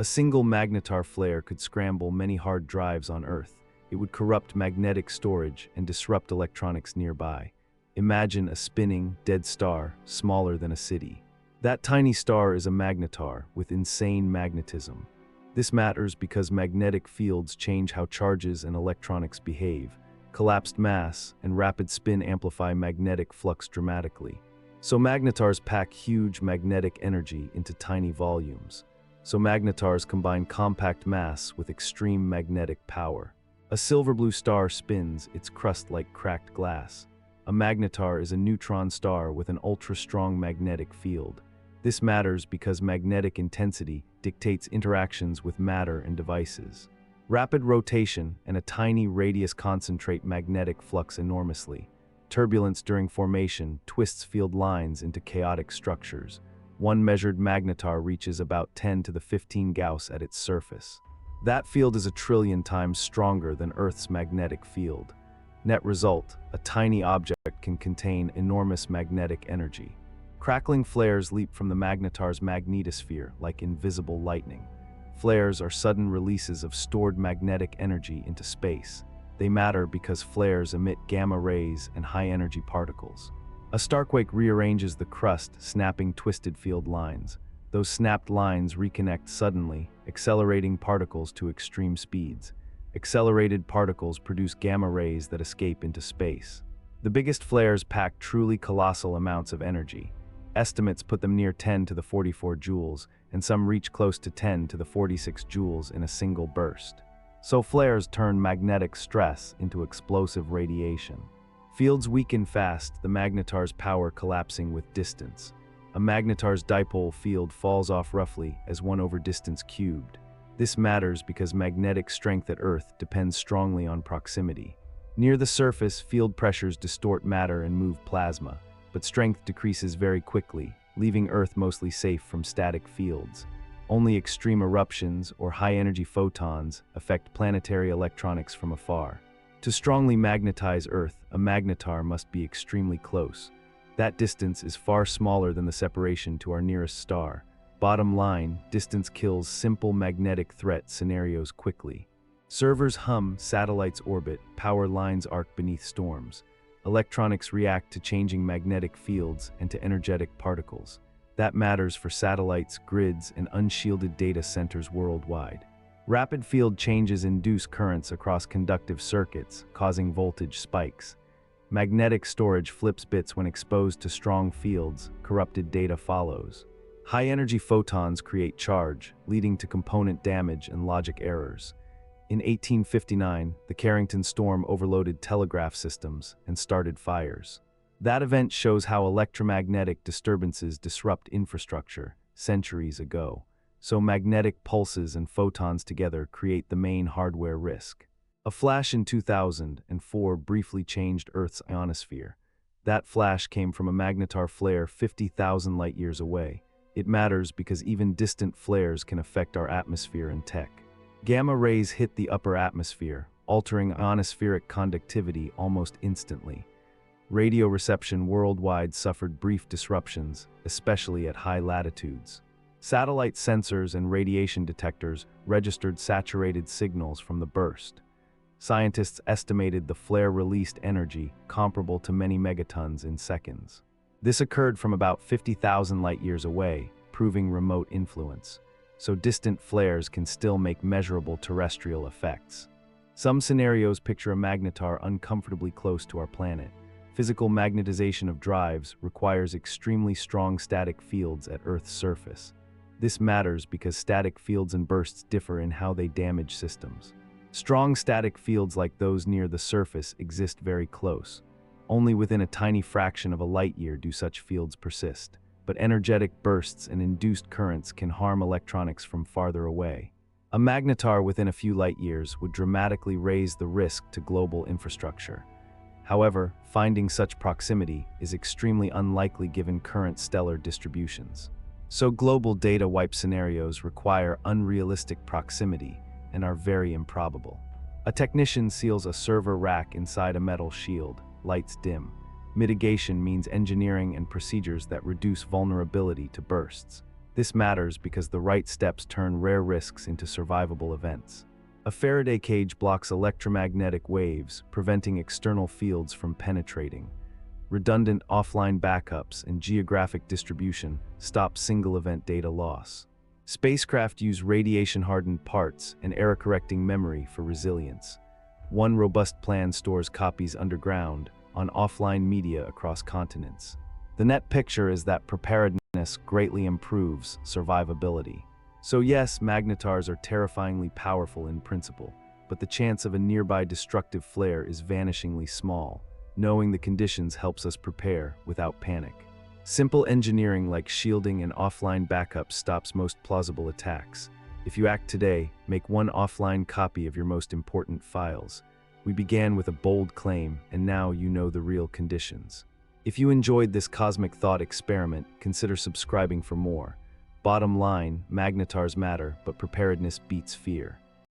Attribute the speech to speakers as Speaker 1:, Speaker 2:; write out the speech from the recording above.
Speaker 1: A single magnetar flare could scramble many hard drives on Earth. It would corrupt magnetic storage and disrupt electronics nearby. Imagine a spinning, dead star, smaller than a city. That tiny star is a magnetar with insane magnetism. This matters because magnetic fields change how charges and electronics behave. Collapsed mass and rapid spin amplify magnetic flux dramatically. So magnetars pack huge magnetic energy into tiny volumes. So magnetars combine compact mass with extreme magnetic power. A silver-blue star spins, its crust like cracked glass. A magnetar is a neutron star with an ultra-strong magnetic field. This matters because magnetic intensity dictates interactions with matter and devices. Rapid rotation and a tiny radius concentrate magnetic flux enormously. Turbulence during formation twists field lines into chaotic structures. One measured magnetar reaches about 10 to the 15 Gauss at its surface. That field is a trillion times stronger than Earth's magnetic field. Net result, a tiny object can contain enormous magnetic energy. Crackling flares leap from the magnetar's magnetosphere like invisible lightning. Flares are sudden releases of stored magnetic energy into space. They matter because flares emit gamma rays and high-energy particles. A starquake rearranges the crust, snapping twisted field lines. Those snapped lines reconnect suddenly, accelerating particles to extreme speeds. Accelerated particles produce gamma rays that escape into space. The biggest flares pack truly colossal amounts of energy. Estimates put them near 10 to the 44 joules, and some reach close to 10 to the 46 joules in a single burst. So flares turn magnetic stress into explosive radiation. Fields weaken fast, the magnetar's power collapsing with distance. A magnetar's dipole field falls off roughly as 1 over distance cubed. This matters because magnetic strength at Earth depends strongly on proximity. Near the surface, field pressures distort matter and move plasma, but strength decreases very quickly, leaving Earth mostly safe from static fields. Only extreme eruptions or high-energy photons affect planetary electronics from afar. To strongly magnetize Earth, a magnetar must be extremely close. That distance is far smaller than the separation to our nearest star. Bottom line, distance kills simple magnetic threat scenarios quickly. Servers hum, satellites orbit, power lines arc beneath storms. Electronics react to changing magnetic fields and to energetic particles. That matters for satellites, grids, and unshielded data centers worldwide. Rapid field changes induce currents across conductive circuits, causing voltage spikes. Magnetic storage flips bits when exposed to strong fields, corrupted data follows. High-energy photons create charge, leading to component damage and logic errors. In 1859, the Carrington storm overloaded telegraph systems and started fires. That event shows how electromagnetic disturbances disrupt infrastructure centuries ago. So magnetic pulses and photons together create the main hardware risk. A flash in 2004 briefly changed Earth's ionosphere. That flash came from a magnetar flare 50,000 light-years away. It matters because even distant flares can affect our atmosphere and tech. Gamma rays hit the upper atmosphere, altering ionospheric conductivity almost instantly. Radio reception worldwide suffered brief disruptions, especially at high latitudes. Satellite sensors and radiation detectors registered saturated signals from the burst. Scientists estimated the flare released energy comparable to many megatons in seconds. This occurred from about 50,000 light-years away, proving remote influence. So distant flares can still make measurable terrestrial effects. Some scenarios picture a magnetar uncomfortably close to our planet. Physical magnetization of drives requires extremely strong static fields at Earth's surface. This matters because static fields and bursts differ in how they damage systems. Strong static fields like those near the surface exist very close. Only within a tiny fraction of a light-year do such fields persist. But energetic bursts and induced currents can harm electronics from farther away. A magnetar within a few light-years would dramatically raise the risk to global infrastructure. However, finding such proximity is extremely unlikely given current stellar distributions. So global data wipe scenarios require unrealistic proximity and are very improbable. A technician seals a server rack inside a metal shield, lights dim. Mitigation means engineering and procedures that reduce vulnerability to bursts. This matters because the right steps turn rare risks into survivable events. A Faraday cage blocks electromagnetic waves, preventing external fields from penetrating. Redundant offline backups and geographic distribution stop single-event data loss. Spacecraft use radiation-hardened parts and error-correcting memory for resilience. One robust plan stores copies underground on offline media across continents. The net picture is that preparedness greatly improves survivability. So yes, magnetars are terrifyingly powerful in principle, but the chance of a nearby destructive flare is vanishingly small. Knowing the conditions helps us prepare without panic. Simple engineering like shielding and offline backup stops most plausible attacks. If you act today, make one offline copy of your most important files. We began with a bold claim, and now you know the real conditions. If you enjoyed this cosmic thought experiment, consider subscribing for more. Bottom line, magnetars matter, but preparedness beats fear.